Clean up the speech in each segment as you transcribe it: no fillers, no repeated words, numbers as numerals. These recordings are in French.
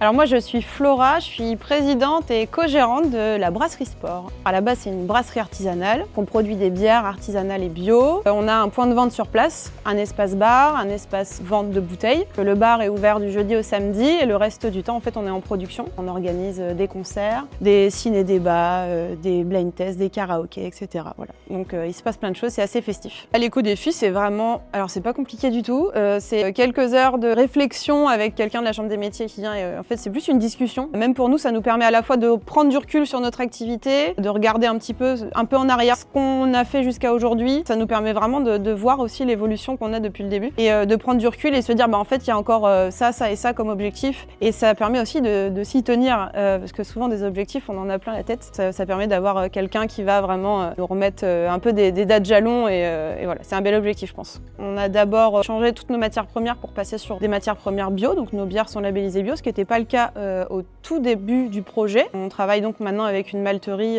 Alors moi je suis Flora, je suis présidente et co-gérante de la Brasserie Sport. À la base c'est une brasserie artisanale, on produit des bières artisanales et bio. On a un point de vente sur place, un espace bar, un espace vente de bouteilles. Le bar est ouvert du jeudi au samedi et le reste du temps en fait on est en production. On organise des concerts, des ciné-débats, des blind tests, des karaokés, etc. Voilà. Donc il se passe plein de choses, c'est assez festif. L'éco-défi c'est vraiment, alors c'est pas compliqué du tout, c'est quelques heures de réflexion avec quelqu'un de la chambre des métiers qui vient et en fait c'est plus une discussion. Même pour nous ça nous permet à la fois de prendre du recul sur notre activité, de regarder un peu en arrière ce qu'on a fait jusqu'à aujourd'hui. Ça nous permet vraiment de voir aussi l'évolution qu'on a depuis le début et de prendre du recul et se dire en fait il y a encore ça, ça et ça comme objectif et ça permet aussi de s'y tenir parce que souvent des objectifs on en a plein la tête. Ça permet d'avoir quelqu'un qui va vraiment nous remettre un peu des dates jalons et voilà, c'est un bel objectif je pense. On a d'abord changé toutes nos matières premières pour passer sur des matières premières bio, donc nos bières sont labellisées bio, ce qui n'était pas le cas au tout début du projet. On travaille donc maintenant avec une malterie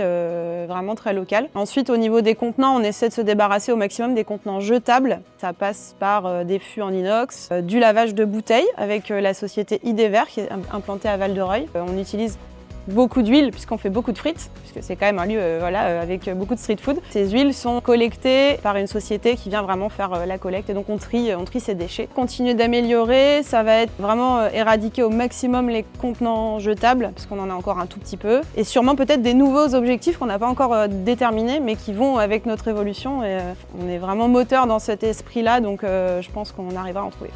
vraiment très locale. Ensuite au niveau des contenants, on essaie de se débarrasser au maximum des contenants jetables. Ça passe par des fûts en inox, du lavage de bouteilles avec la société Idéver qui est implantée à Val-de-Reuil. On utilise beaucoup d'huile puisqu'on fait beaucoup de frites, puisque c'est quand même un lieu avec beaucoup de street food. Ces huiles sont collectées par une société qui vient vraiment faire la collecte et donc on trie ces déchets. Continuer d'améliorer, ça va être vraiment éradiquer au maximum les contenants jetables, parce qu'on en a encore un tout petit peu, et sûrement peut-être des nouveaux objectifs qu'on n'a pas encore déterminés, mais qui vont avec notre évolution et on est vraiment moteur dans cet esprit-là, donc je pense qu'on arrivera à en trouver.